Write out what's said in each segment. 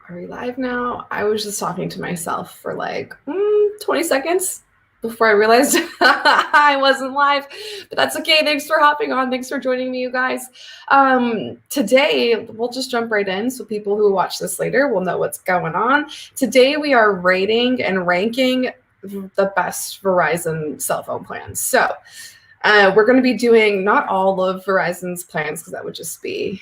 Are we live now? I was just talking to myself for like 20 seconds before I realized I wasn't live, but that's okay. Thanks for hopping on. Thanks for joining me, you guys. Today, we'll just jump right in so people who watch this later will know what's going on. Today, we are rating and ranking the best Verizon cell phone plans. So we're going to be doing not all of Verizon's plans because that would just be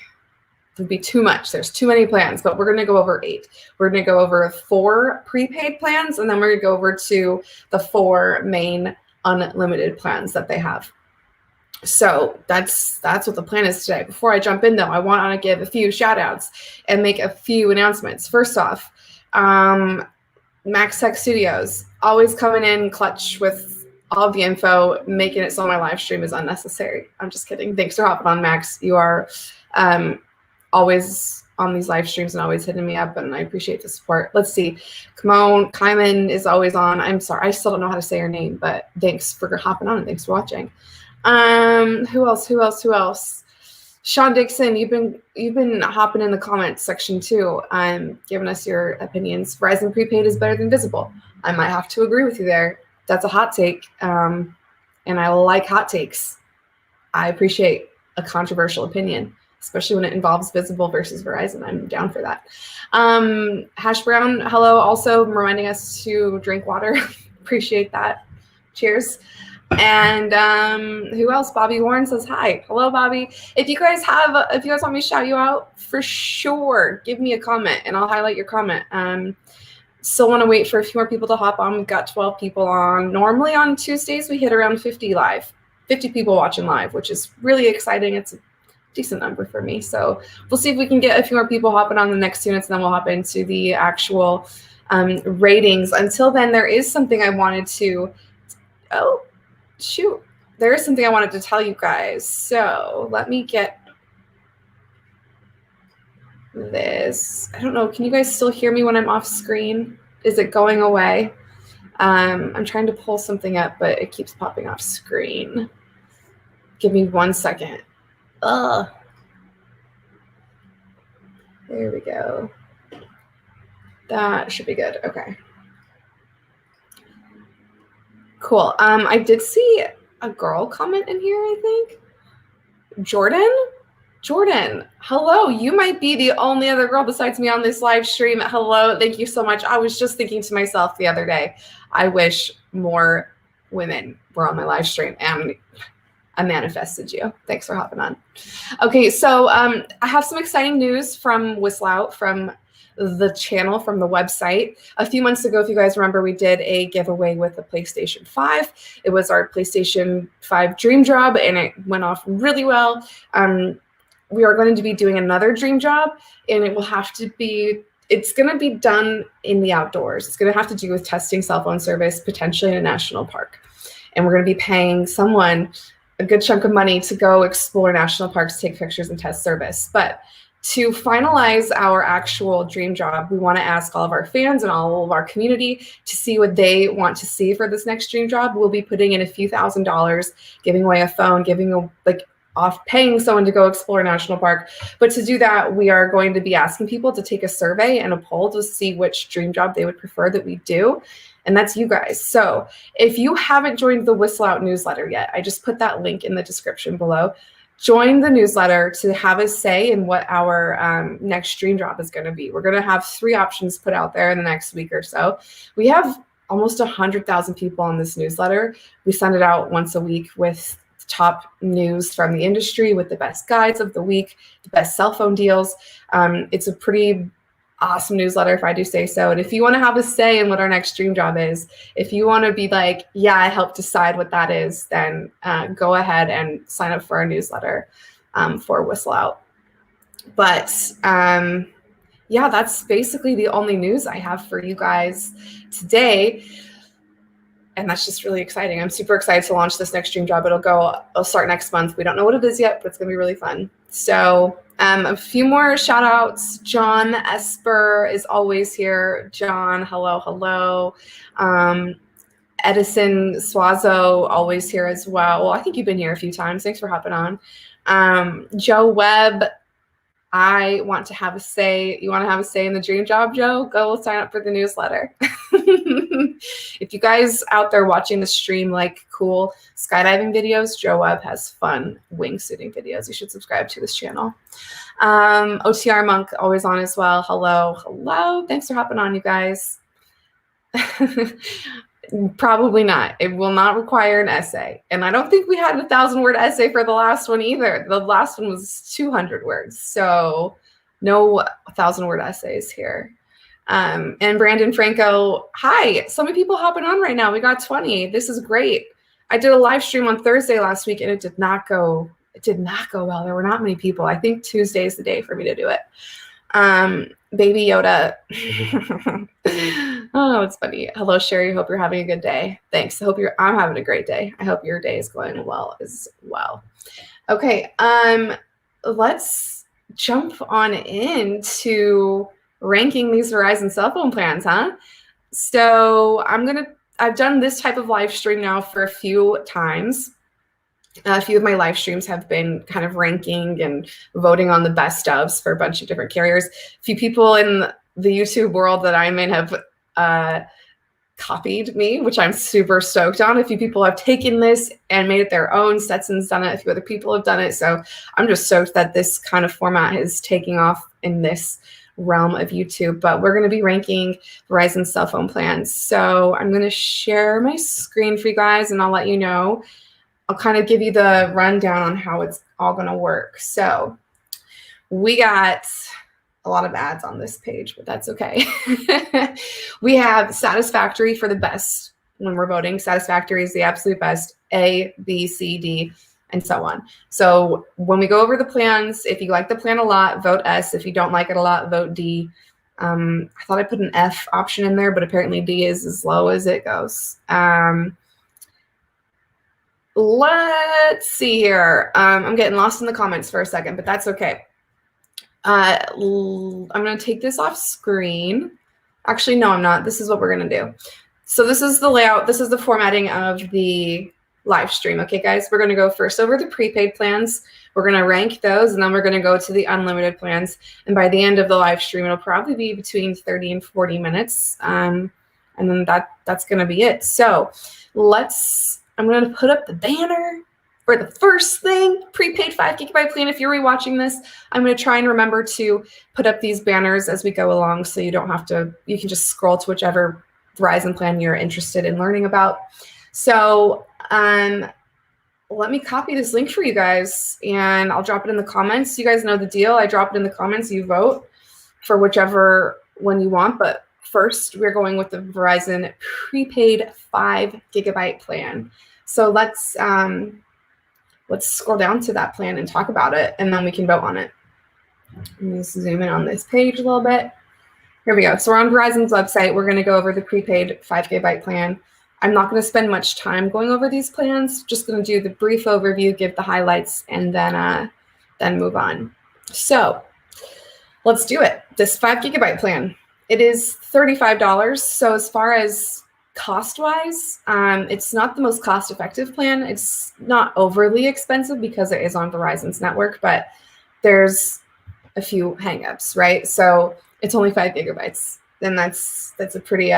too much. There's too many plans, but we're going to go over 8. We're going to go over 4 prepaid plans, and then we're going to go over to the 4 main unlimited plans that they have. So that's what the plan is today. Before I jump in, though, I want to give a few shout outs and make a few announcements. First off, Max Tech Studios, always coming in clutch with all of the info, making it so my live stream is unnecessary. I'm just kidding. Thanks for hopping on, Max. You are always on these live streams and always hitting me up, and I appreciate the support. Let's see. Kaiman is always on. I'm sorry, I still don't know how to say her name, but thanks for hopping on and thanks for watching. Who else? Sean Dixon, you've been hopping in the comments section too, giving us your opinions. Verizon prepaid is better than visible. I might have to agree with you there. That's a hot take, and I like hot takes. I appreciate a controversial opinion, especially when it involves visible versus Verizon. I'm down for that. Hash Brown, hello, also reminding us to drink water. Appreciate that. Cheers. And who else? Bobby Warren says hi. Hello, Bobby. If you guys want me to shout you out, for sure, give me a comment and I'll highlight your comment. Still want to wait for a few more people to hop on. We've got 12 people on. Normally on Tuesdays, we hit around 50 people watching live, which is really exciting. It's a decent number for me. So we'll see if we can get a few more people hopping on the next units, and then we'll hop into the actual ratings. Until then, there is something I wanted to, there is something I wanted to tell you guys. So let me get this. I don't know. Can you guys still hear me when I'm off screen? Is it going away? I'm trying to pull something up, but it keeps popping off screen. Give me 1 second. There we go. That should be good. Okay. Cool. I did see a girl comment in here, I think. Jordan, hello. You might be the only other girl besides me on this live stream. Hello. Thank you so much. I was just thinking to myself the other day, I wish more women were on my live stream, and I manifested you. Thanks for hopping on. Okay, so I have some exciting news from Whistle from the channel, from the website. A few months ago, if you guys remember, we did a giveaway with the PlayStation 5. It was our PlayStation 5 Dream Job, and it went off really well. We are going to be doing another Dream Job, and it's going to be done in the outdoors. It's going to have to do with testing cell phone service, potentially in a national park. And we're going to be paying someone a good chunk of money to go explore national parks, take pictures, and test service. But to finalize our actual Dream Job, we want to ask all of our fans and all of our community to see what they want to see for this next Dream Job. We'll be putting in a few $1,000s, giving away a phone, paying someone to go explore a national park. But to do that, we are going to be asking people to take a survey and a poll to see which Dream Job they would prefer that we do. And that's you guys. So if you haven't joined the Whistle Out newsletter yet, I just put that link in the description below. Join the newsletter to have a say in what our next Dream Job is going to be. We're going to have 3 options put out there in the next week or so. We have almost 100,000 people on this newsletter. We send it out once a week with top news from the industry, with the best guides of the week, the best cell phone deals. It's a pretty awesome newsletter, if I do say so. And if you want to have a say in what our next Dream Job is, if you want to be like, yeah, I helped decide what that is, then go ahead and sign up for our newsletter for Whistle Out. But yeah, that's basically the only news I have for you guys today. And that's just really exciting. I'm super excited to launch this next Dream Job. It'll start next month. We don't know what it is yet, but it's going to be really fun. So a few more shout outs. John Esper is always here. John, hello. Edison Swazo, always here as well. Well, I think you've been here a few times. Thanks for hopping on. Joe Webb, I want to have a say. You want to have a say in the dream job, Joe? Go sign up for the newsletter. If you guys out there watching the stream like cool skydiving videos, Joe Webb has fun wingsuiting videos. You should subscribe to this channel. OTR Monk always on as well. Hello. Thanks for hopping on, you guys. Probably not. It will not require an essay. And I don't think we had a 1,000-word essay for the last one either. The last one was 200 words. So no 1,000-word essays here. And Brandon Franco, hi. So many people hopping on right now. We got 20. This is great. I did a live stream on Thursday last week and it did not go well. There were not many people. I think Tuesday is the day for me to do it. Baby Yoda. Oh, it's funny. Hello, Sherry. Hope you're having a good day. Thanks. I'm having a great day. I hope your day is going well as well. Okay. Let's jump on into ranking these Verizon cell phone plans, huh? So I've done this type of live stream now for a few times. A few of my live streams have been kind of ranking and voting on the best ofs for a bunch of different carriers. A few people in the YouTube world that I'm in have copied me, which I'm super stoked on. A few people have taken this and made it their own. Stetson's done it. A few other people have done it. So I'm just stoked that this kind of format is taking off in this realm of YouTube. But we're going to be ranking Verizon cell phone plans. So I'm going to share my screen for you guys and I'll let you know. I'll kind of give you the rundown on how it's all going to work. So we got a lot of ads on this page, but that's okay. We have Satisfactory for the best when we're voting. Satisfactory is the absolute best, A, B, C, D, and so on. So when we go over the plans, if you like the plan a lot, vote S. If you don't like it a lot, vote D. I thought I put an F option in there, but apparently D is as low as it goes. Let's see here. I'm getting lost in the comments for a second, but that's okay. I'm going to take this off screen. Actually, no, I'm not. This is what we're going to do. So this is the layout. This is the formatting of the live stream. Okay, guys, we're going to go first over the prepaid plans. We're going to rank those, and then we're going to go to the unlimited plans. And by the end of the live stream, it'll probably be between 30 and 40 minutes. And then that's going to be it. So I'm going to put up the banner for the first thing, prepaid 5 GB plan. If you're rewatching this, I'm going to try and remember to put up these banners as we go along so you don't have to, you can just scroll to whichever Verizon plan you're interested in learning about. So let me copy this link for you guys and I'll drop it in the comments. You guys know the deal. I drop it in the comments. You vote for whichever one you want, but first, we're going with the Verizon prepaid 5 GB plan. So let's scroll down to that plan and talk about it, and then we can vote on it. Let me just zoom in on this page a little bit. Here we go. So we're on Verizon's website. We're going to go over the prepaid 5 GB plan. I'm not going to spend much time going over these plans. Just going to do the brief overview, give the highlights, and then move on. So let's do it. This 5 GB plan. It is $35. So as far as cost-wise, it's not the most cost-effective plan. It's not overly expensive because it is on Verizon's network, but there's a few hangups, right? So it's only 5 GB. Then that's a pretty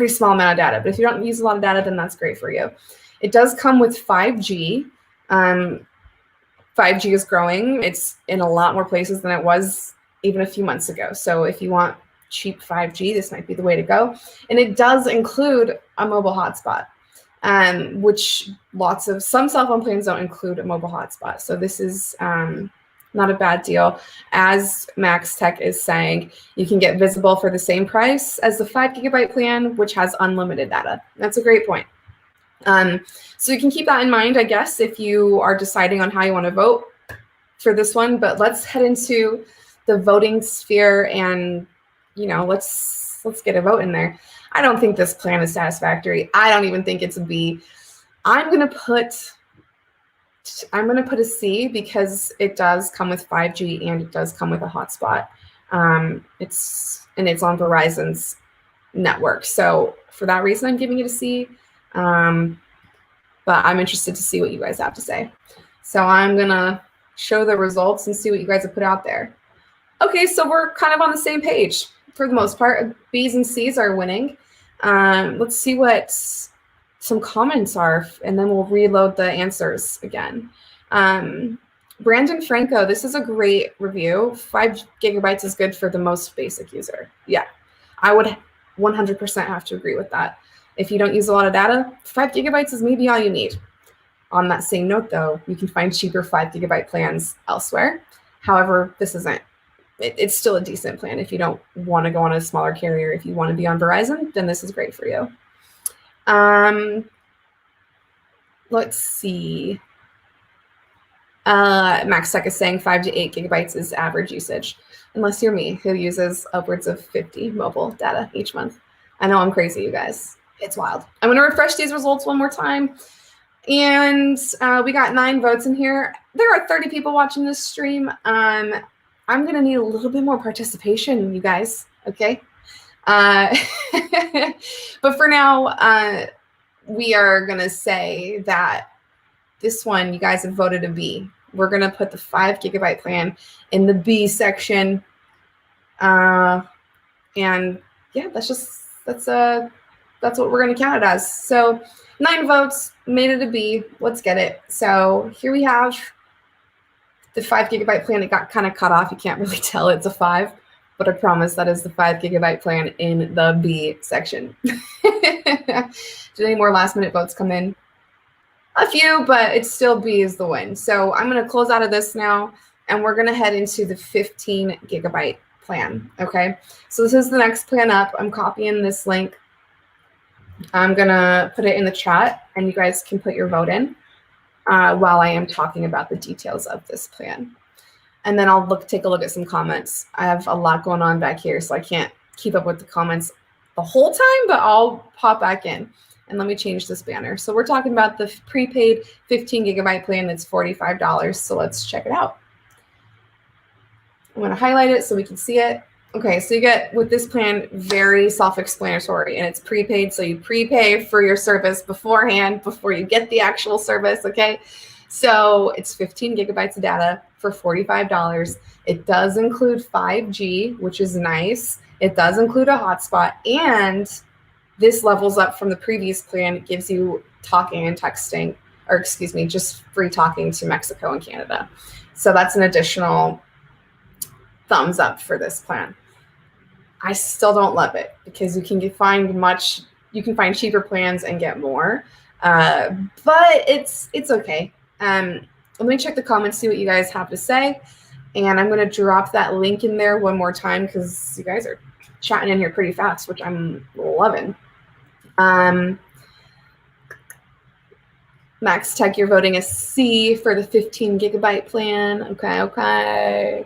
small amount of data. But if you don't use a lot of data, then that's great for you. It does come with 5G. 5G is growing. It's in a lot more places than it was even a few months ago. So if you want cheap 5G, this might be the way to go. And it does include a mobile hotspot, which some cell phone plans don't include a mobile hotspot. So this is not a bad deal. As Max Tech is saying, you can get Visible for the same price as the 5 GB plan, which has unlimited data. That's a great point. So you can keep that in mind, I guess, if you are deciding on how you want to vote for this one. But let's head into the voting sphere and let's get a vote in there. I don't think this plan is satisfactory. I don't even think it's a B. I'm gonna put a C because it does come with 5G and it does come with a hotspot. It's on Verizon's network. So for that reason, I'm giving it a C. But I'm interested to see what you guys have to say. So I'm gonna show the results and see what you guys have put out there. Okay, so we're kind of on the same page for the most part. B's and C's are winning. Let's see what some comments are, and then we'll reload the answers again. Brandon Franco, this is a great review. 5 gigabytes is good for the most basic user. Yeah, I would 100% have to agree with that. If you don't use a lot of data, 5 gigabytes is maybe all you need. On that same note, though, you can find cheaper 5 gigabyte plans elsewhere. However, this isn't. It's still a decent plan. If you don't want to go on a smaller carrier, if you want to be on Verizon, then this is great for you. Let's see. Max Tech is saying 5 to 8 gigabytes is average usage, unless you're me, who uses upwards of 50 mobile data each month. I know I'm crazy, you guys. It's wild. I'm going to refresh these results one more time. And we got 9 votes in here. There are 30 people watching this stream. I'm going to need a little bit more participation, you guys, okay? But for now, we are going to say that this one, you guys have voted a B. We're going to put the 5 gigabyte plan in the B section. And yeah, that's what we're going to count it as. So 9 votes, made it a B. Let's get it. So here we have the 5 gigabyte plan. It got kind of cut off. You can't really tell it's a 5, but I promise that is the 5 gigabyte plan in the B section. Did any more last minute votes come in? A few, but it's still B is the win. So I'm going to close out of this now, and we're going to head into the 15 gigabyte plan. Okay, so this is the next plan up. I'm copying this link. I'm going to put it in the chat, and you guys can put your vote in while I am talking about the details of this plan. And then I'll take a look at some comments. I have a lot going on back here, so I can't keep up with the comments the whole time, but I'll pop back in. And let me change this banner. So we're talking about the prepaid 15 gigabyte plan that's $45. So let's check it out. I'm going to highlight it so we can see it. Okay, so you get with this plan, very self-explanatory, and it's prepaid. So you prepay for your service beforehand before you get the actual service. Okay, so it's 15 gigabytes of data for $45. It does include 5G, which is nice. It does include a hotspot, and this levels up from the previous plan. It gives you talking and texting, or excuse me, just free talking to Mexico and Canada. So that's an additional thumbs up for this plan. I still don't love it because you can find cheaper plans and get more, but it's okay. Let me check the comments, see what you guys have to say, and I'm going to drop that link in there one more time because you guys are chatting in here pretty fast, which I'm loving. Max Tech, you're voting a C for the 15 gigabyte plan. Okay.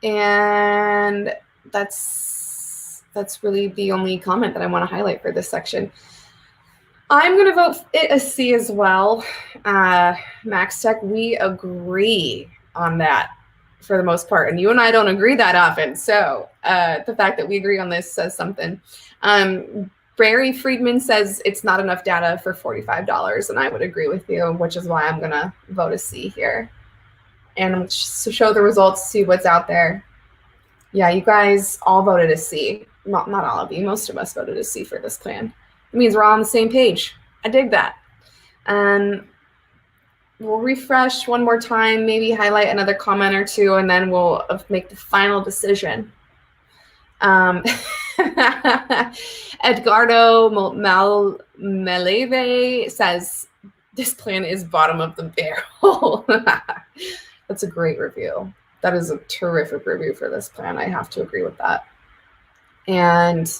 And that's really the only comment that I want to highlight for this section. I'm going to vote it a C as well. Max Tech, we agree on that for the most part. And you and I don't agree that often. So the fact that we agree on this says something. Barry Friedman says it's not enough data for $45. And I would agree with you, which is why I'm going to vote a C here. And to show the results, see what's out there. Yeah, you guys all voted a C. Not all of you. Most of us voted a C for this plan. It means we're all on the same page. I dig that. We'll refresh one more time, maybe highlight another comment or two, and then we'll make the final decision. Edgardo Maleve says, this plan is bottom of the barrel. That's a great review. That is a terrific review for this plan. I have to agree with that. And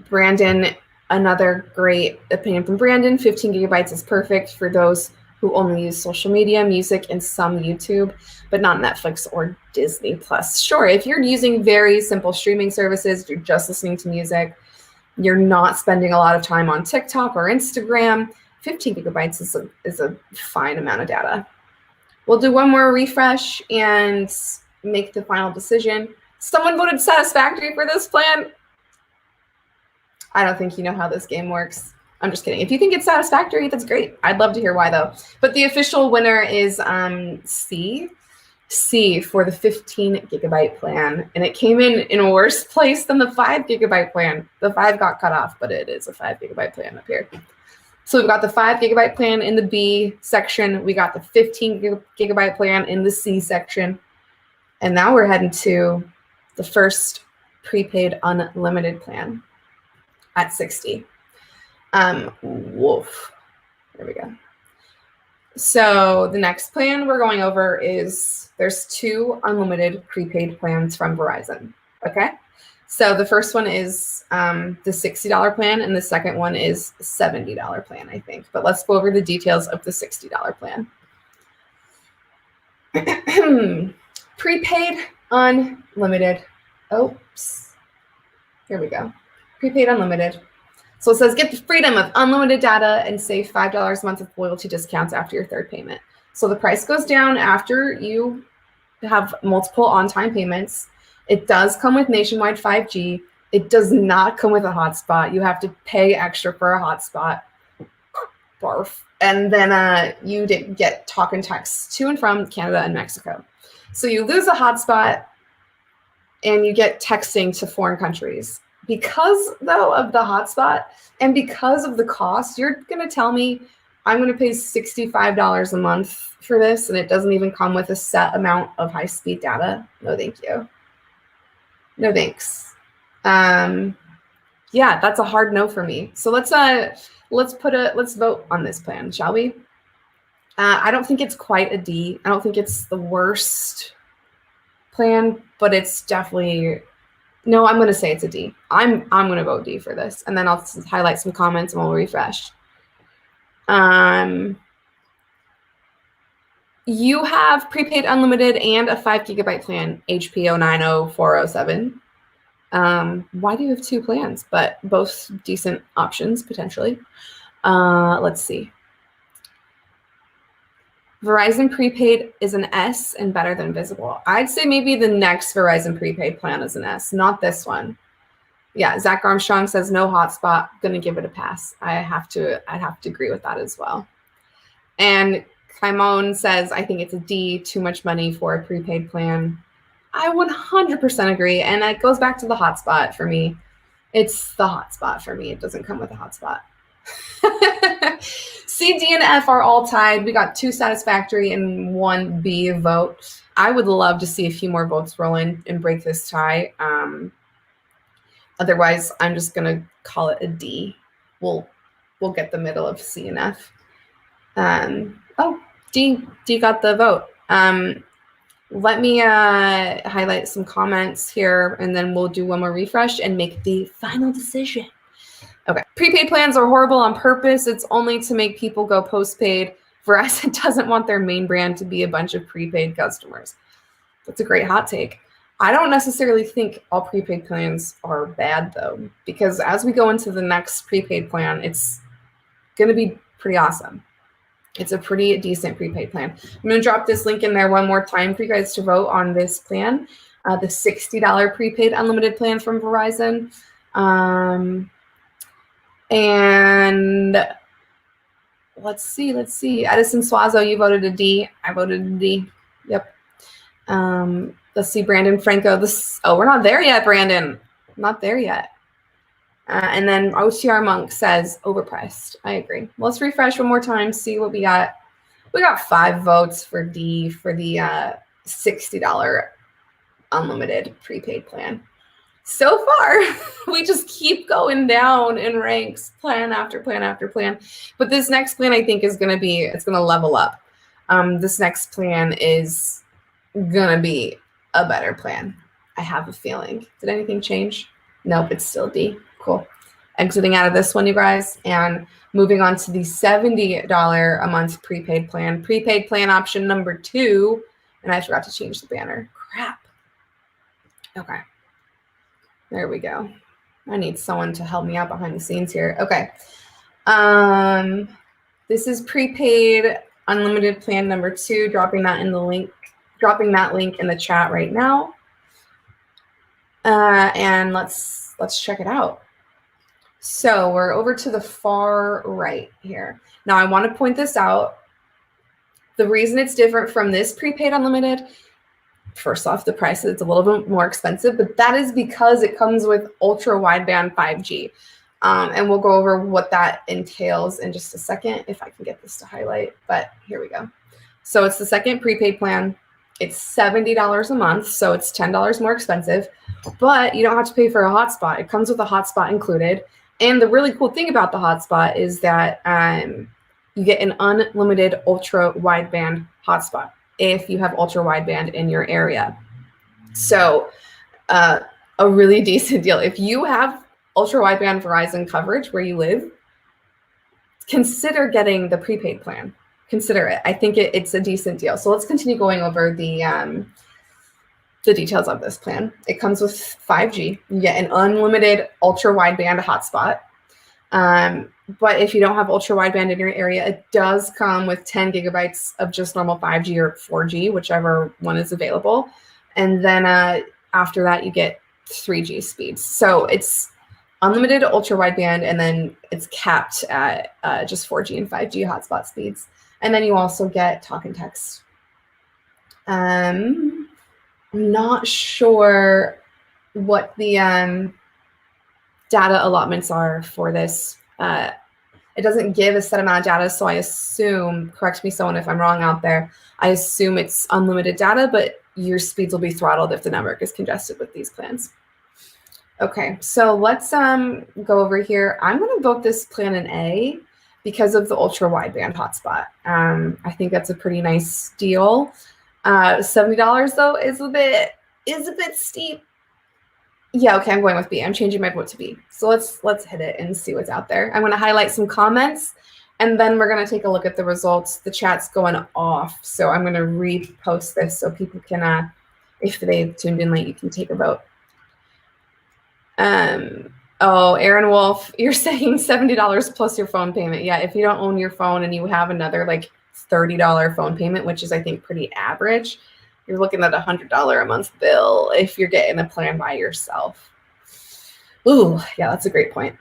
Brandon, another great opinion from Brandon. 15 gigabytes is perfect for those who only use social media, music, and some YouTube, but not Netflix or Disney Plus. Sure, if you're using very simple streaming services, you're just listening to music, you're not spending a lot of time on TikTok or Instagram, 15 gigabytes is a fine amount of data. We'll do one more refresh and make the final decision. Someone voted Satisfactory for this plan. I don't think you know how this game works. I'm just kidding. If you think it's Satisfactory, that's great. I'd love to hear why, though. But the official winner is C. C for the 15 gigabyte plan, and it came in a worse place than the 5 gigabyte plan. The 5 got cut off, but it is a 5 gigabyte plan up here. So we've got the 5 gigabyte plan in the B section. We got the 15 gigabyte plan in the C section. And now we're heading to the first prepaid unlimited plan at 60. Woof. There we go. So the next plan we're going over is there's 2 unlimited prepaid plans from Verizon. Okay. So the first one is the $60 plan, and the second one is $70 plan, I think. But let's go over the details of the $60 plan. Prepaid unlimited. Oops. Here we go. Prepaid unlimited. So it says get the freedom of unlimited data and save $5 a month of loyalty discounts after your third payment. So the price goes down after you have multiple on-time payments. It does come with nationwide 5G. It does not come with a hotspot. You have to pay extra for a hotspot. Barf. And then you get talk and text to and from Canada and Mexico. So you lose a hotspot and you get texting to foreign countries. Because, though, of the hotspot and because of the cost, you're going to tell me I'm going to pay $65 a month for this, and it doesn't even come with a set amount of high-speed data? No, thank you. No, thanks. Yeah, that's a hard no for me. So let's vote on this plan, shall we? I don't think it's quite a D. I don't think it's the worst plan, but it's definitely... No, I'm going to say it's a D. I'm going to vote D for this, and then I'll highlight some comments and we'll refresh. You have prepaid unlimited and a 5 gigabyte plan, HP 090407. Why do you have 2 plans, but both decent options potentially? Let's see. Verizon prepaid is an S and better than visible. I'd say maybe the next Verizon prepaid plan is an S, not this one. Yeah, Zach Armstrong says no hotspot. Gonna give it a pass. I'd have to agree with that as well. And Kaimon says I think it's a D. Too much money for a prepaid plan. I 100% agree, and it goes back to the hotspot for me. It's the hotspot for me. It doesn't come with a hotspot. C, D, and F are all tied. We got 2 Satisfactory and 1 B vote. I would love to see a few more votes roll in and break this tie. Otherwise, I'm just gonna call it a D. We'll get the middle of C and F. Oh, D got the vote. Let me highlight some comments here, and then we'll do one more refresh and make the final decision. Okay, prepaid plans are horrible on purpose. It's only to make people go postpaid. Verizon doesn't want their main brand to be a bunch of prepaid customers. That's a great hot take. I don't necessarily think all prepaid plans are bad, though, because as we go into the next prepaid plan, it's going to be pretty awesome. It's a pretty decent prepaid plan. I'm going to drop this link in there one more time for you guys to vote on this plan, the $60 prepaid unlimited plan from Verizon. And let's see. Edison Suazo, you voted a D. I voted a D. Yep. Let's see, Brandon Franco. We're not there yet, Brandon. Not there yet. And then OTR Monk says overpriced. I agree. Let's refresh one more time, see what we got. We got 5 votes for D for the $60 unlimited prepaid plan. So far, we just keep going down in ranks, plan after plan after plan. But this next plan, I think, it's going to level up. This next plan is going to be a better plan. I have a feeling. Did anything change? Nope, it's still D. Cool. Exiting out of this one, you guys, and moving on to the $70 a month prepaid plan. Prepaid plan option number 2. And I forgot to change the banner. Crap. Okay. There we go. I need someone to help me out behind the scenes here. Okay. This is prepaid unlimited plan number 2. Dropping that link in the chat right now. And let's check it out. So we're over to the far right here. Now I want to point this out. The reason it's different from this prepaid unlimited First off, the price is a little bit more expensive, but that is because it comes with ultra wideband 5G. And we'll go over what that entails in just a second, if I can get this to highlight, but here we go. So it's the second prepaid plan. It's $70 a month, so it's $10 more expensive, but you don't have to pay for a hotspot. It comes with a hotspot included. And the really cool thing about the hotspot is that you get an unlimited ultra wideband hotspot if you have ultra wideband in your area. So a really decent deal. If you have ultra wideband Verizon coverage where you live, consider getting the prepaid plan. Consider it. I think it's a decent deal. So let's continue going over the details of this plan. It comes with 5G. You get an unlimited ultra wideband hotspot. But if you don't have ultra wideband in your area, it does come with 10 gigabytes of just normal 5G or 4G, whichever one is available. And then after that, you get 3G speeds. So it's unlimited ultra wideband, and then it's capped at just 4G and 5G hotspot speeds. And then you also get talk and text. I'm not sure what the data allotments are for this. It doesn't give a set amount of data, so I assume, correct me someone if I'm wrong out there, I assume it's unlimited data, but your speeds will be throttled if the network is congested with these plans. Okay, so let's go over here. I'm going to vote this plan an A because of the ultra wideband hotspot. I think that's a pretty nice deal. $70 though is a bit steep. Yeah, okay, I'm going with B. I'm changing my vote to B. So let's hit it and see what's out there. I'm going to highlight some comments, and then we're going to take a look at the results. The chat's going off, so I'm going to repost this so people can, if they've tuned in late, you can take a vote. Oh, Aaron Wolf, you're saying $70 plus your phone payment. Yeah, if you don't own your phone and you have another like $30 phone payment, which is I think pretty average, you're looking at a $100 a month bill if you're getting a plan by yourself. Ooh, yeah, that's a great point.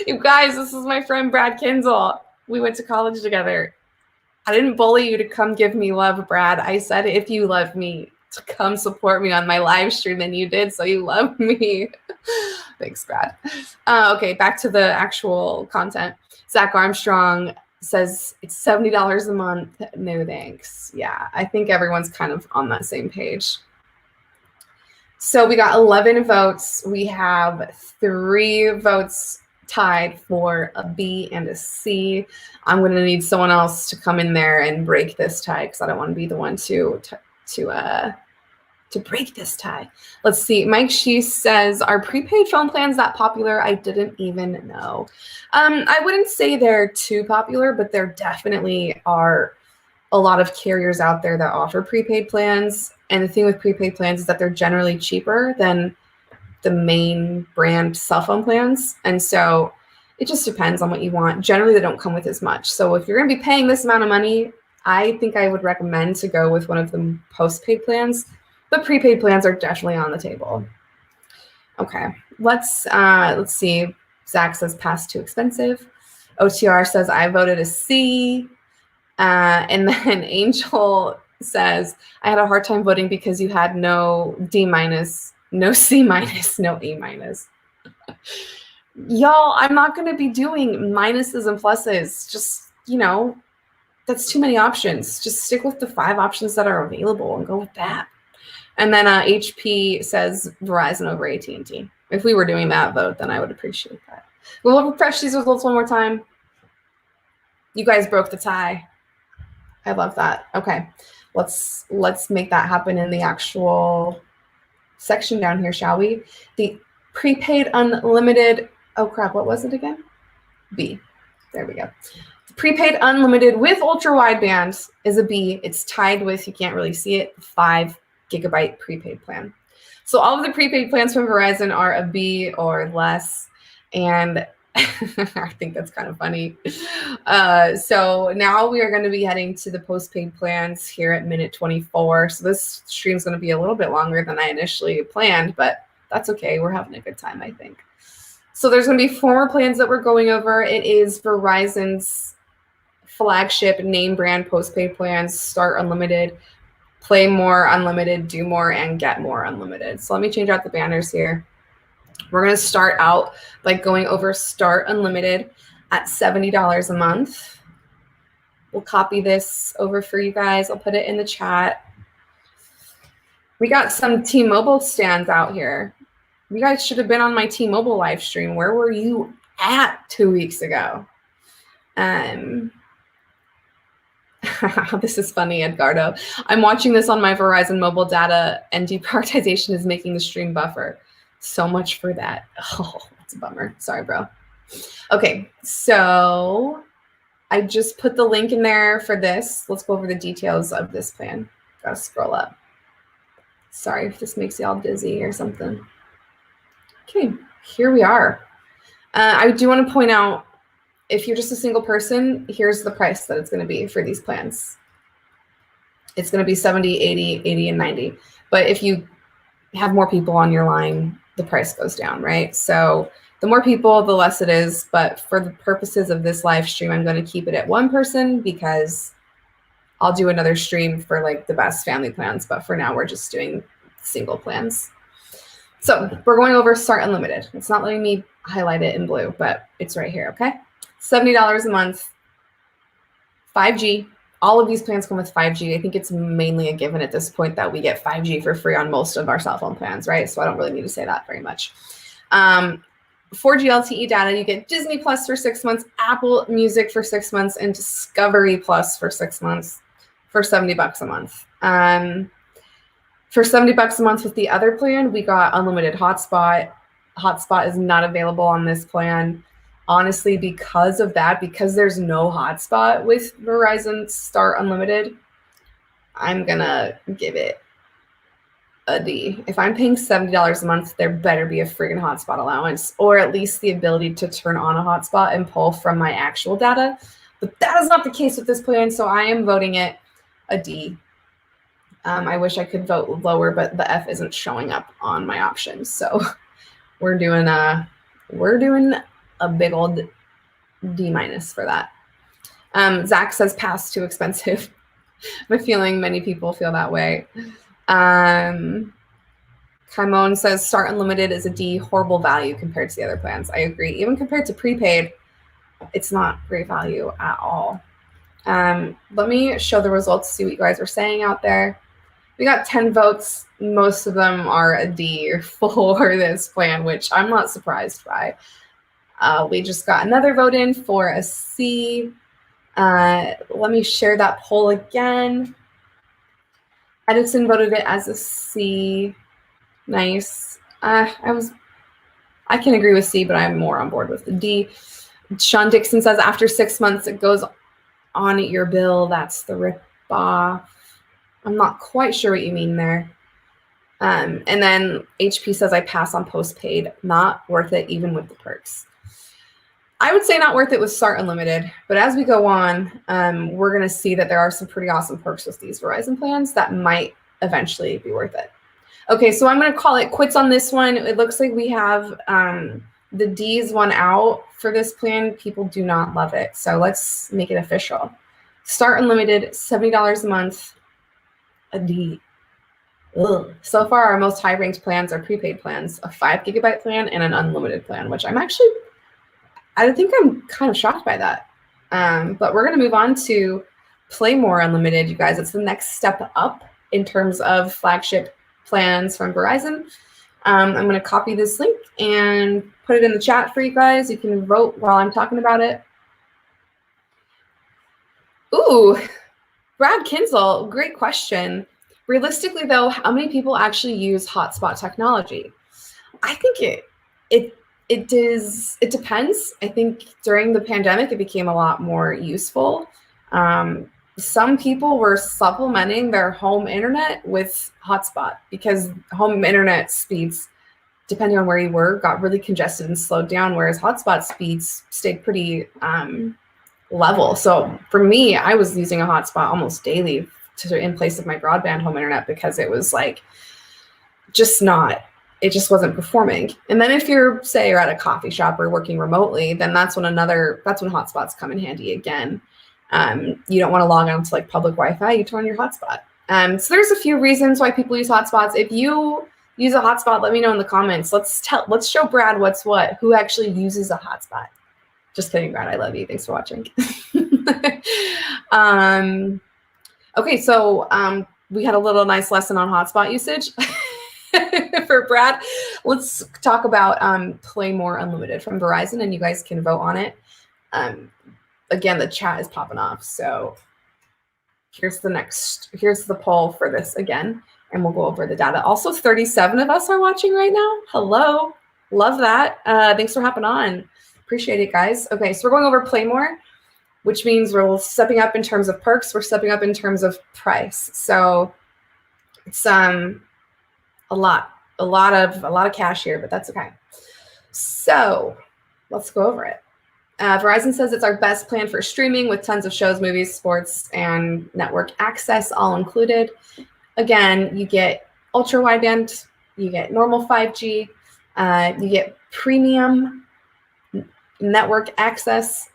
You guys, this is my friend Brad Kinzel. We went to college together. I didn't bully you to come give me love, Brad. I said if you love me, to come support me on my live stream, and you did, so you love me. Thanks, Brad. Okay, back to the actual content. Zach Armstrong says it's $70 a month. No thanks. Yeah, I think everyone's kind of on that same page. So we got 11 votes. We have 3 votes tied for a B and a C. I'm going to need someone else to come in there and break this tie because I don't want to be the one to break this tie. Let's see. Mike Shee says, are prepaid phone plans that popular? I didn't even know. I wouldn't say they're too popular, but there definitely are a lot of carriers out there that offer prepaid plans. And the thing with prepaid plans is that they're generally cheaper than the main brand cell phone plans. And so it just depends on what you want. Generally, they don't come with as much. So if you're going to be paying this amount of money, I think I would recommend to go with one of the postpaid plans. But prepaid plans are definitely on the table. Okay, let's see. Zach says pass too expensive. OTR says I voted a C. And then Angel says I had a hard time voting because you had no D minus, no C minus, no A minus. Y'all, I'm not going to be doing minuses and pluses. Just, that's too many options. Just stick with the 5 options that are available and go with that. And then HP says Verizon over AT&T. If we were doing that vote, then I would appreciate that. We'll refresh these results one more time. You guys broke the tie. I love that. Okay, let's make that happen in the actual section down here, shall we? The prepaid unlimited. Oh crap! What was it again? B. There we go. The prepaid unlimited with ultra wideband is a B. It's tied with, you can't really see it, 5 gigabyte prepaid plan. So all of the prepaid plans from Verizon are a B or less, and I think that's kind of funny. So now we are going to be heading to the postpaid plans here at minute 24. So this stream is going to be a little bit longer than I initially planned, but that's okay. We're having a good time, I think. So there's going to be 4 more plans that we're going over. It is Verizon's flagship name brand postpaid plans, start unlimited, play more unlimited, do more, and get more unlimited. So let me change out the banners here. We're going to start out by going over start unlimited at $70 a month. We'll copy this over for you guys. I'll put it in the chat. We got some T-Mobile stands out here. You guys should have been on my T-Mobile live stream. Where were you at 2 weeks ago? This is funny, Edgardo. I'm watching this on my Verizon mobile data, and deprioritization is making the stream buffer. So much for that. Oh, that's a bummer. Sorry, bro. Okay, so I just put the link in there for this. Let's go over the details of this plan. Gotta scroll up. Sorry if this makes y'all dizzy or something. Okay, here we are. I do want to point out, if you're just a single person, here's the price that it's going to be for these plans. It's going to be 70, 80, 80, and 90. But if you have more people on your line, the price goes down, right? So the more people, the less it is. But for the purposes of this live stream, I'm going to keep it at one person because I'll do another stream for like the best family plans. But for now, we're just doing single plans. So we're going over Start Unlimited. It's not letting me highlight it in blue, but it's right here, okay? $70 a month, 5G. All of these plans come with 5G. I think it's mainly a given at this point that we get 5G for free on most of our cell phone plans, right? So I don't really need to say that very much. 4G LTE data, you get Disney Plus for 6 months, Apple Music for 6 months, and Discovery Plus for 6 months for $70 a month. For $70 a month with the other plan, we got unlimited hotspot. Hotspot is not available on this plan. Honestly, because of that, because there's no hotspot with Verizon Start Unlimited, I'm gonna give it a D. If I'm paying $70 a month, there better be a friggin' hotspot allowance, or at least the ability to turn on a hotspot and pull from my actual data. But that is not the case with this plan, so I am voting it a D. I wish I could vote lower, but the F isn't showing up on my options. So we're doing a big old D- for that. Zach says pass too expensive. I'm feeling many people feel that way. Kaimon says Start Unlimited is a D, horrible value compared to the other plans. I agree. Even compared to prepaid, it's not great value at all. Let me show the results, see what you guys are saying out there. We got 10 votes. Most of them are a D for this plan, which I'm not surprised by. We just got another vote in for a C. Let me share that poll again. Edison voted it as a C. Nice. I can agree with C, but I'm more on board with the D. Sean Dixon says after 6 months it goes on your bill. That's the rip-off. I'm not quite sure what you mean there. And then HP says I pass on postpaid. Not worth it even with the perks. I would say not worth it with Start Unlimited, but as we go on, we're going to see that there are some pretty awesome perks with these Verizon plans that might eventually be worth it. Okay, so I'm going to call it quits on this one. It looks like we have the D's one out for this plan. People do not love it, so let's make it official. Start Unlimited, $70 a month, a D. Ugh. So far, our most high-ranked plans are prepaid plans, a 5 GB plan and an unlimited plan, which I think I'm kind of shocked by that. But we're going to move on to Play More Unlimited, you guys. It's the next step up in terms of flagship plans from Verizon. I'm going to copy this link and put it in the chat for you guys. You can vote while I'm talking about it. Ooh, Brad Kinzel, great question. Realistically, though, how many people actually use hotspot technology? I think it depends. I think during the pandemic, it became a lot more useful. Some people were supplementing their home internet with hotspot because home internet speeds, depending on where you were, got really congested and slowed down, whereas hotspot speeds stayed pretty level. So for me, I was using a hotspot almost daily in place of my broadband home internet because it was like it just wasn't performing. And then if you're at a coffee shop or working remotely, then that's when hotspots come in handy again. You don't want to log on to like public Wi-Fi. You turn on your hotspot. So there's a few reasons why people use hotspots. If you use a hotspot, let me know in the comments. Let's show Brad what's what. Who actually uses a hotspot? Just kidding, Brad. I love you. Thanks for watching. Okay, so we had a little nice lesson on hotspot usage for Brad. Let's talk about Play More Unlimited from Verizon, and you guys can vote on it. Again, the chat is popping off, so here's the poll for this again, and we'll go over the data. Also, 37 of us are watching right now. Hello, love that. Thanks for hopping on. Appreciate it, guys. Okay, so we're going over Play More, which means we're stepping up in terms of perks. We're stepping up in terms of price. So it's a lot of cash here, but that's okay. So let's go over it. Verizon says it's our best plan for streaming with tons of shows, movies, sports, and network access all included. Again, you get ultra wideband, you get normal 5G, you get premium network access.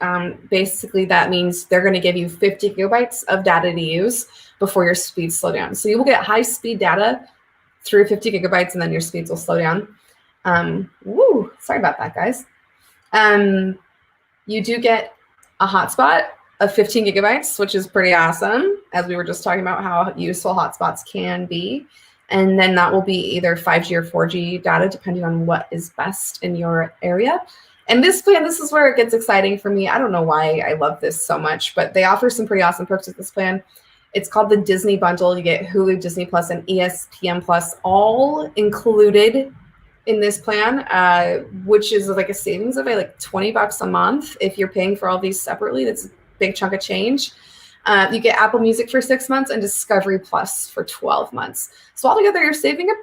Basically, that means they're going to give you 50 gigabytes of data to use before your speeds slow down. So you will get high-speed data through 50 gigabytes, and then your speeds will slow down. Sorry about that, guys. You do get a hotspot of 15 gigabytes, which is pretty awesome, as we were just talking about how useful hotspots can be. And then that will be either 5G or 4G data, depending on what is best in your area. And this plan, this is where it gets exciting for me. I don't know why I love this so much, but they offer some pretty awesome perks with this plan. It's called the Disney Bundle. You get Hulu, Disney Plus, and ESPN Plus all included in this plan, which is like a savings of like $20 a month if you're paying for all these separately. That's a big chunk of change. You get Apple Music for 6 months and Discovery Plus for 12 months. So altogether, you're saving a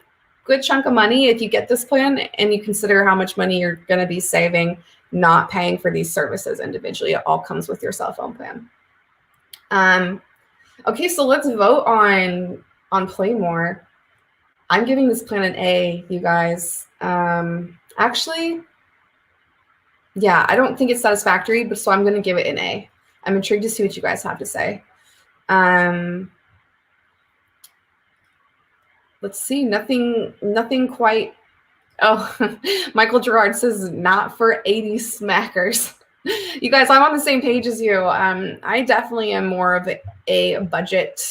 good chunk of money if you get this plan and you consider how much money you're going to be saving not paying for these services individually. It all comes with your cell phone plan. Okay, so let's vote on Play More. I'm giving this plan an A, you guys. Actually, yeah, I don't think it's satisfactory, but so I'm going to give it an A. I'm intrigued to see what you guys have to say. Let's see, nothing quite. Oh, Michael Gerard says not for 80 smackers. You guys, I'm on the same page as you. I definitely am more of a budget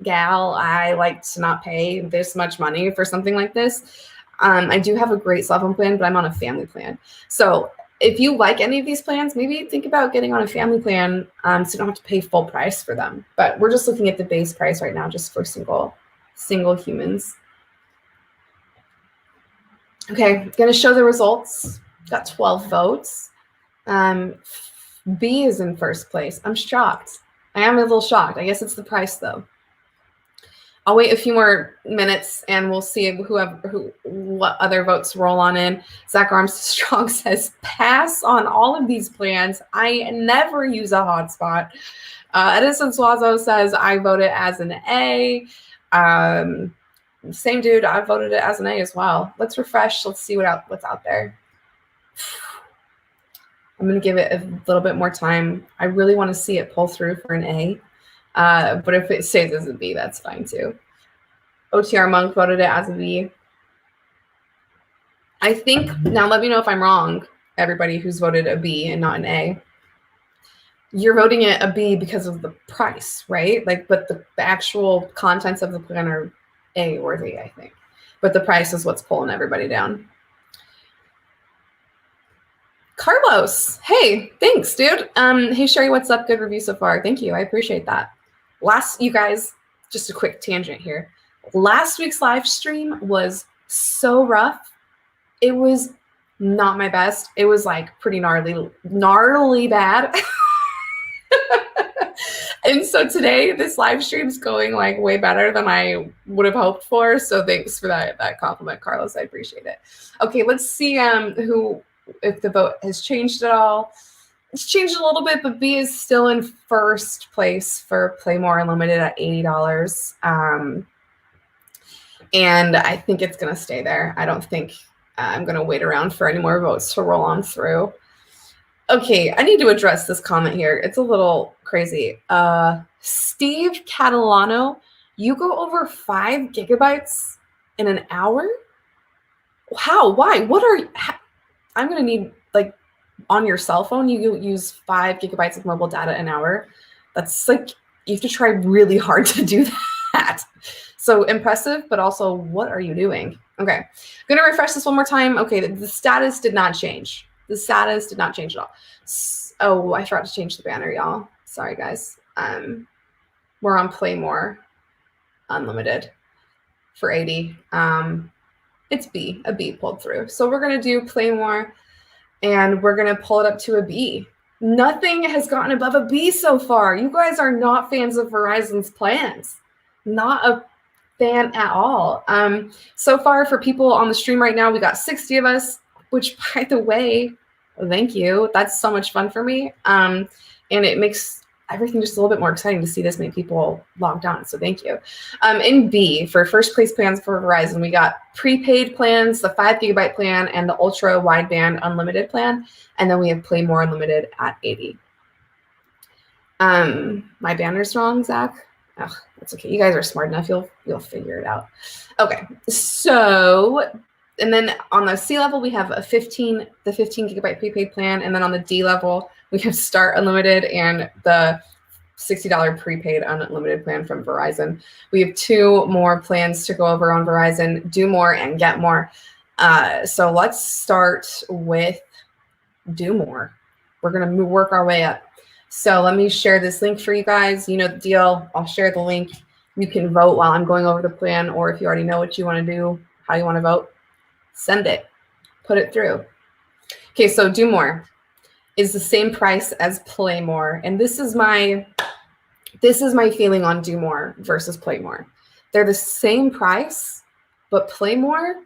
gal. I like to not pay this much money for something like this. I do have a great cell phone plan, but I'm on a family plan. So if you like any of these plans, maybe think about getting on a family plan so you don't have to pay full price for them. But we're just looking at the base price right now, just for single humans. Okay, going to show the results. Got 12 votes. B is in first place. I'm shocked. I am a little shocked. I guess it's the price, though. I'll wait a few more minutes and we'll see what other votes roll on in. Zach Armstrong says, pass on all of these plans. I never use a hotspot. Edison Suazo says, I voted as an A. Same dude, I voted it as an A as well. Let's refresh. Let's see what's out there. I'm going to give it a little bit more time. I really want to see it pull through for an A. But if it stays as a B, that's fine too. OTR Monk voted it as a B. I think, now let me know if I'm wrong, everybody who's voted a B and not an A. You're voting it a B because of the price, right? But the actual contents of the plan are A worthy, I think. But the price is what's pulling everybody down. Carlos, hey, thanks, dude. Hey, Sherry, what's up? Good review so far. Thank you. I appreciate that. You guys, just a quick tangent here. Last week's live stream was so rough. It was not my best. It was like pretty gnarly bad. And so today, this live stream's going like way better than I would have hoped for. So thanks for that compliment, Carlos. I appreciate it. Okay, let's see if the vote has changed at all. It's changed a little bit, but B is still in first place for Play More Unlimited at $80. And I think it's going to stay there. I don't think I'm going to wait around for any more votes to roll on through. Okay, I need to address this comment here. It's a little crazy. Steve Catalano, you go over 5 gigabytes in an hour? How? Why? What are you? I'm going to need, like, on your cell phone, you use 5 gigabytes of mobile data an hour. That's like, you have to try really hard to do that. So impressive, but also, what are you doing? Okay, I'm going to refresh this one more time. Okay, the status did not change. The status did not change at all. Oh, I forgot to change the banner, y'all. Sorry, guys. We're on Play More Unlimited for 80. It's B, a B pulled through. So we're going to do Play More, and we're going to pull it up to a B. Nothing has gotten above a B so far. You guys are not fans of Verizon's plans. Not a fan at all. So far, for people on the stream right now, we got 60 of us, which, by the way, thank you. That's so much fun for me. And it makes everything just a little bit more exciting to see this many people logged on. So thank you. In B, for first place plans for Verizon, we got prepaid plans, the 5 gigabyte plan, and the ultra wideband unlimited plan. And then we have Play More Unlimited at 80. My banner's wrong, Zach. Oh, that's okay. You guys are smart enough. You'll figure it out. Okay. So, and then on the C level, we have the 15 gigabyte prepaid plan. And then on the D level, we have Start Unlimited and the $60 prepaid unlimited plan from Verizon. We have 2 more plans to go over on Verizon, Do More and Get More. So let's start with Do More. We're going to work our way up. So let me share this link for you guys. You know the deal. I'll share the link. You can vote while I'm going over the plan, or if you already know what you want to do, how you want to vote, send it. Put it through. Okay, so Do More is the same price as Play More. And this is my feeling on Do More versus Play More. They're the same price, but Play More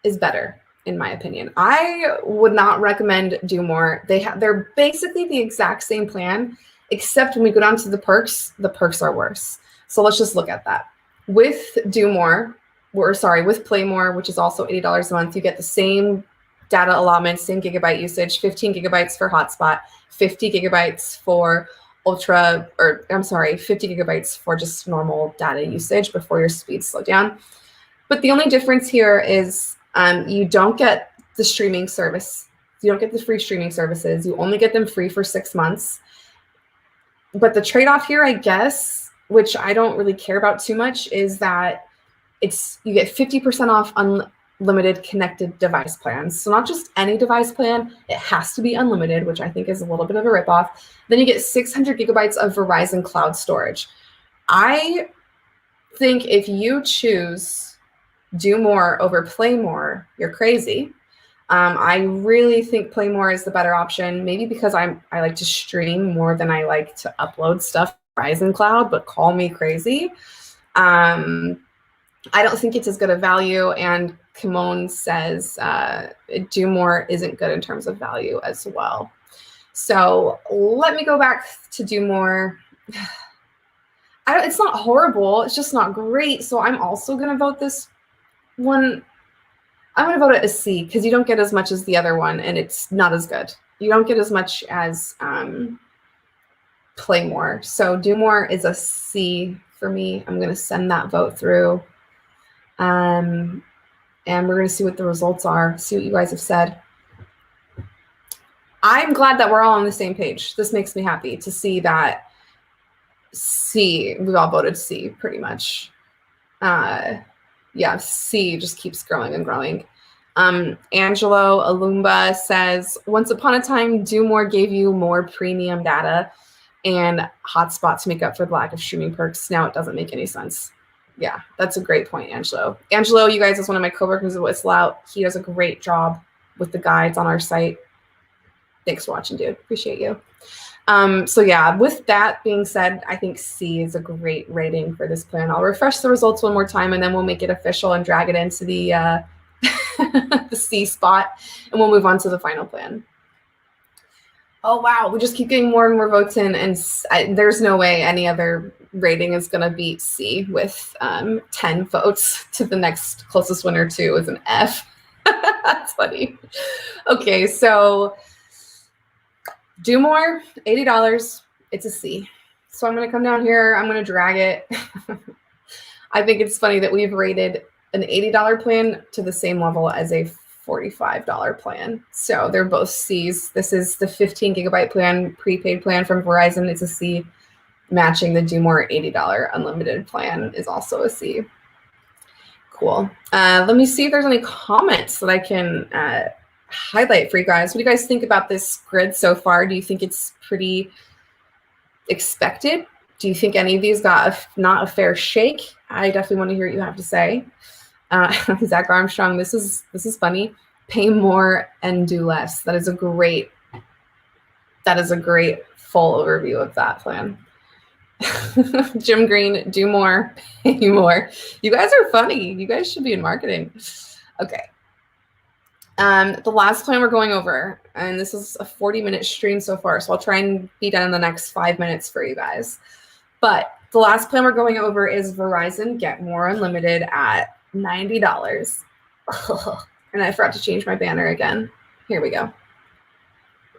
is better, in my opinion. I would not recommend Do More. They're basically the exact same plan, except when we go down to the perks are worse. So let's just look at that. With Do More, with Play More, which is also $80 a month, you get the same data allotment, same gigabyte usage, 15 gigabytes for hotspot, 50 gigabytes for 50 gigabytes for just normal data usage before your speeds slow down. But the only difference here is you don't get the streaming service. You don't get the free streaming services. You only get them free for 6 months. But the trade-off here, I guess, which I don't really care about too much, is that you get 50% off unlimited connected device plans. So not just any device plan, it has to be unlimited, which I think is a little bit of a ripoff. Then you get 600 gigabytes of Verizon cloud storage. I think if you choose Do More over Play More, you're crazy. I really think Play More is the better option, maybe because I like to stream more than I like to upload stuff to Verizon Cloud, but call me crazy. I don't think it's as good a value, and Kimon says Do More isn't good in terms of value as well. So let me go back to Do More. It's not horrible. It's just not great. So I'm also going to vote this one. I'm going to vote it a C because you don't get as much as the other one, and it's not as good. You don't get as much as Play More. So Do More is a C for me. I'm going to send that vote through. And we're going to see what the results are, see what you guys have said. I'm glad that we're all on the same page. This makes me happy to see that C, we all voted C pretty much. Yeah, C just keeps growing and growing. Angelo Alumba says, once upon a time, Do More gave you more premium data and hotspot to make up for the lack of streaming perks. Now it doesn't make any sense. Yeah, that's a great point, Angelo. Angelo, you guys, is one of my coworkers at Whistle Out. He does a great job with the guides on our site. Thanks for watching, dude. Appreciate you. So yeah, with that being said, I think C is a great rating for this plan. I'll refresh the results one more time, and then we'll make it official and drag it into the the C spot, and we'll move on to the final plan. Oh, wow. We just keep getting more and more votes in, and there's no way any other rating is going to beat C with 10 votes to the next closest winner, too, is an F. That's funny. Okay, so Do more, $80. It's a C. So I'm going to come down here. I'm going to drag it. I think it's funny that we've rated an $80 plan to the same level as a $45 plan. So they're both C's. This is the 15 gigabyte plan, prepaid plan from Verizon. It's a C. Matching the Do More $80 unlimited plan is also a C. Cool. Let me see if there's any comments that I can highlight for you guys. What do you guys think about this grid so far? Do you think it's pretty expected? Do you think any of these got not a fair shake? I definitely want to hear what you have to say. Zach Armstrong, this is funny. Pay more and do less. That is a great full overview of that plan. Jim Green, do more, pay more. You guys are funny. You guys should be in marketing. Okay. The last plan we're going over, and this is a 40-minute stream so far, so I'll try and be done in the next 5 minutes for you guys. But the last plan we're going over is Verizon Get More Unlimited at $90. And I forgot to change my banner again. Here we go.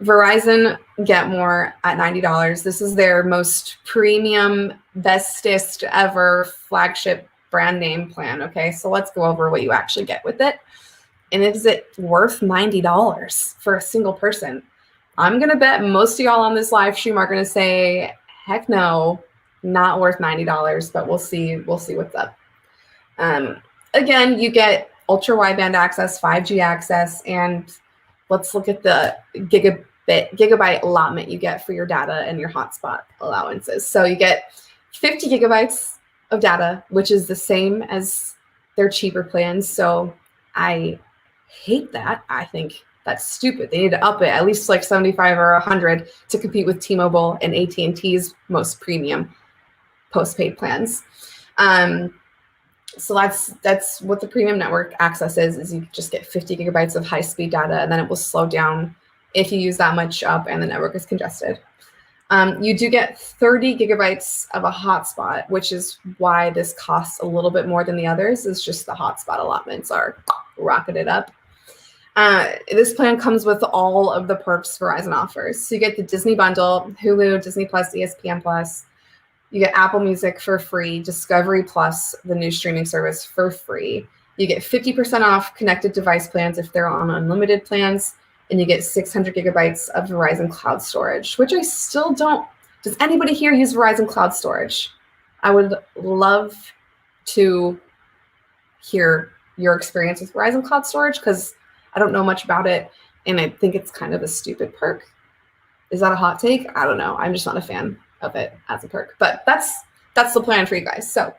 Verizon Get More at $90. This is their most premium, bestest ever flagship brand name plan. Okay, so let's go over what you actually get with it. And is it worth $90 for a single person? I'm going to bet most of y'all on this live stream are going to say, heck no, not worth $90, but we'll see what's up. Again, you get ultra wideband access, 5G access, and let's look at the gigabyte allotment you get for your data and your hotspot allowances. So you get 50 gigabytes of data, which is the same as their cheaper plans. So I hate that. I think that's stupid. They need to up it at least like 75 or 100 to compete with T-Mobile and AT&T's most premium postpaid plans. So that's what the premium network access is you just get 50 gigabytes of high-speed data, and then it will slow down if you use that much up and the network is congested. You do get 30 gigabytes of a hotspot, which is why this costs a little bit more than the others. It's just the hotspot allotments are rocketed up. This plan comes with all of the perks Verizon offers. So you get the Disney bundle, Hulu, Disney Plus, ESPN Plus. You get Apple Music for free, Discovery Plus, the new streaming service, for free. You get 50% off connected device plans if they're on unlimited plans, and you get 600 gigabytes of Verizon cloud storage, which I still don't. Does anybody here use Verizon cloud storage? I would love to hear your experience with Verizon cloud storage because I don't know much about it, and I think it's kind of a stupid perk. Is that a hot take? I don't know. I'm just not a fan of it as a perk, but that's the plan for you guys. So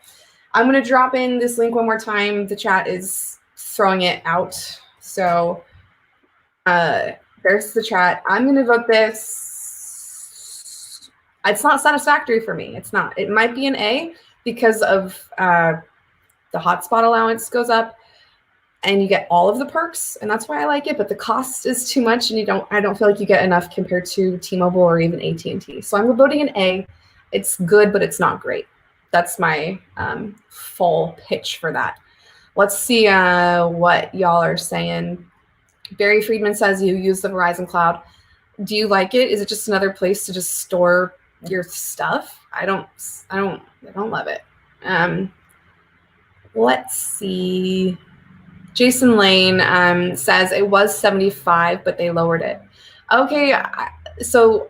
I'm going to drop in this link one more time. The chat is throwing it out. So there's the chat. I'm going to vote this. It's not satisfactory for me. It's not. It might be an A because of the hotspot allowance goes up and you get all of the perks, and that's why I like it, but the cost is too much, and I don't feel like you get enough compared to T-Mobile or even AT&T. So I'm voting an A. It's good, but it's not great. That's my full pitch for that. Let's see what y'all are saying. Barry Friedman says you use the Verizon Cloud. Do you like it? Is it just another place to just store your stuff? I don't love it. Let's see. Jason Lane says it was 75, but they lowered it. Okay, so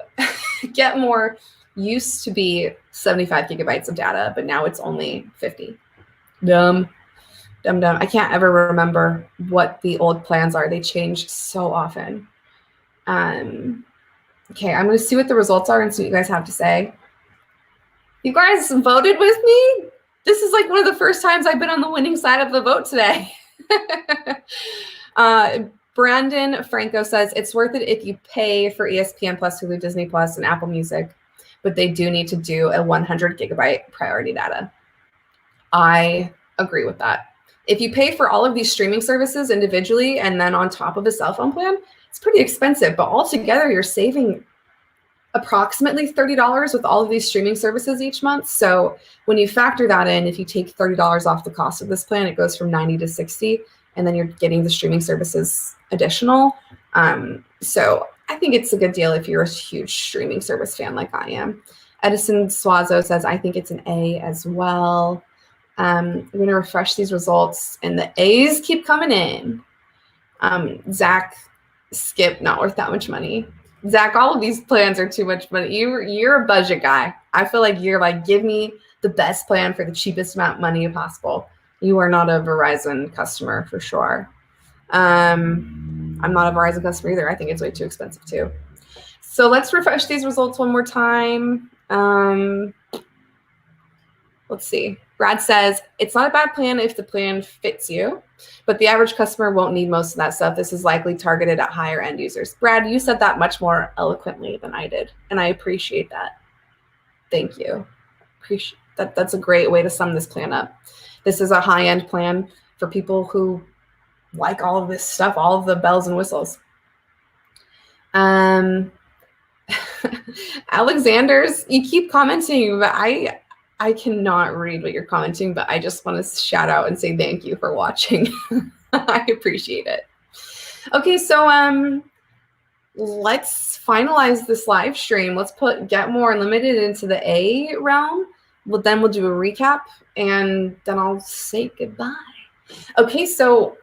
Get More used to be 75 gigabytes of data, but now it's only 50. Dumb. I can't ever remember what the old plans are. They change so often. Okay, I'm going to see what the results are and see what you guys have to say. You guys voted with me? This is like one of the first times I've been on the winning side of the vote today. Brandon Franco says it's worth it if you pay for ESPN Plus, Hulu, Disney Plus, and Apple Music, but they do need to do a 100 gigabyte priority data. I agree with that. If you pay for all of these streaming services individually and then on top of a cell phone plan, it's pretty expensive, but altogether you're saving approximately $30 with all of these streaming services each month. So when you factor that in, if you take $30 off the cost of this plan, it goes from 90 to 60, and then you're getting the streaming services additional. So I think it's a good deal if you're a huge streaming service fan like I am. Edison Swazo says, I think it's an A as well. I'm going to refresh these results, and the A's keep coming in. Zach, skip, not worth that much money. Zach, all of these plans are too much money. You're a budget guy. I feel like you're like, give me the best plan for the cheapest amount of money possible. You are not a Verizon customer for sure. I'm not a Verizon customer either. I think it's way too expensive too. So let's refresh these results one more time. Let's see. Brad says, it's not a bad plan if the plan fits you, but the average customer won't need most of that stuff. This is likely targeted at higher end users. Brad, you said that much more eloquently than I did, and I appreciate that. Thank you. Appreciate that. That's a great way to sum this plan up. This is a high-end plan for people who like all of this stuff, all of the bells and whistles. Alexander's, you keep commenting, but I cannot read what you're commenting, but I just want to shout out and say thank you for watching. I appreciate it. Okay, so let's finalize this live stream. Let's get more unlimited into the A realm. Well, then we'll do a recap, and then I'll say goodbye. Okay, so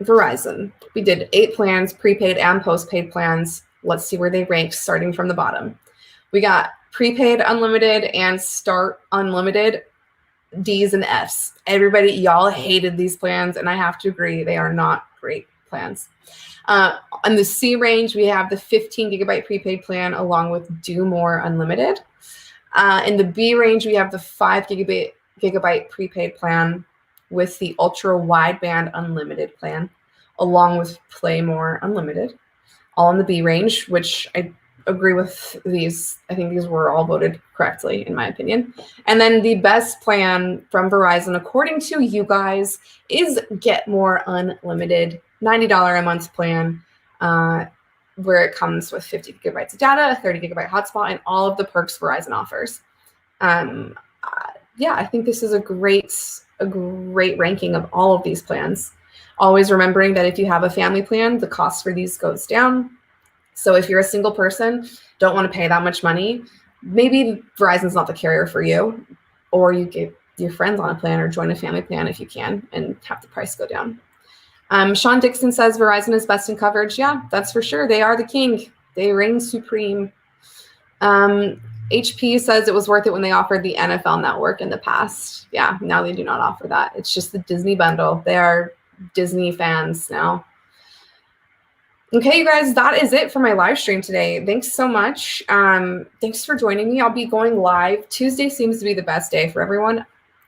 Verizon. We did 8 plans, prepaid and postpaid plans. Let's see where they rank starting from the bottom. We got prepaid unlimited and start unlimited, D's and F's. Everybody, y'all hated these plans, and I have to agree, they are not great plans. On the C range, we have the 15 gigabyte prepaid plan along with Do More Unlimited. In the B range, we have the 5 gigabyte prepaid plan with the ultra wideband unlimited plan, along with Play More Unlimited. All in the B range, which I agree with these. I think these were all voted correctly, in my opinion. And then the best plan from Verizon, according to you guys, is Get More Unlimited, $90 a month plan, where it comes with 50 gigabytes of data, a 30 gigabyte hotspot, and all of the perks Verizon offers. Yeah, I think this is a great ranking of all of these plans. Always remembering that if you have a family plan, the cost for these goes down. So if you're a single person, don't want to pay that much money, maybe Verizon's not the carrier for you, or you get your friends on a plan or join a family plan if you can and have the price go down. Sean Dixon says Verizon is best in coverage. Yeah, that's for sure. They are the king. They reign supreme. HP says it was worth it when they offered the NFL network in the past. Yeah, now they do not offer that. It's just the Disney bundle. They are Disney fans now. Okay, you guys, that is it for my live stream today. Thanks so much. Thanks for joining me. I'll be going live. Tuesday seems to be the best day for everyone.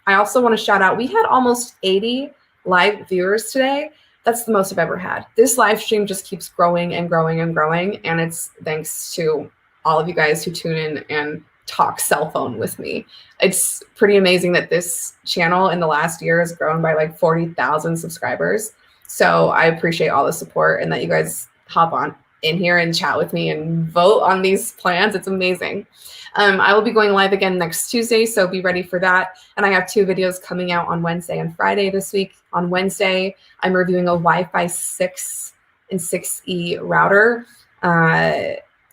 I also want to shout out, we had almost 80 live viewers today. That's the most I've ever had. This live stream just keeps growing and growing and growing, and it's thanks to all of you guys who tune in and talk cell phone with me. It's pretty amazing that this channel in the last year has grown by like 40,000 subscribers. So I appreciate all the support and that you guys hop on in here and chat with me and vote on these plans. It's amazing. I will be going live again next Tuesday, so be ready for that. And I have 2 videos coming out on Wednesday and Friday this week. On Wednesday, I'm reviewing a Wi-Fi 6 and 6E router.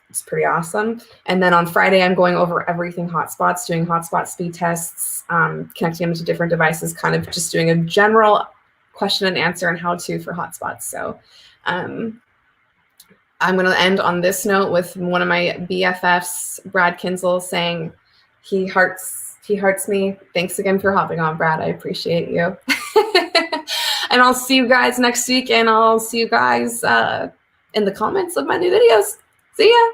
It's pretty awesome. And then on Friday, I'm going over everything hotspots, doing hotspot speed tests, connecting them to different devices, kind of just doing a general question and answer and how-to for hotspots. So I'm going to end on this note with one of my BFFs, Brad Kinzel, saying he hearts me. Thanks again for hopping on, Brad. I appreciate you. And I'll see you guys next week, and I'll see you guys in the comments of my new videos. See ya.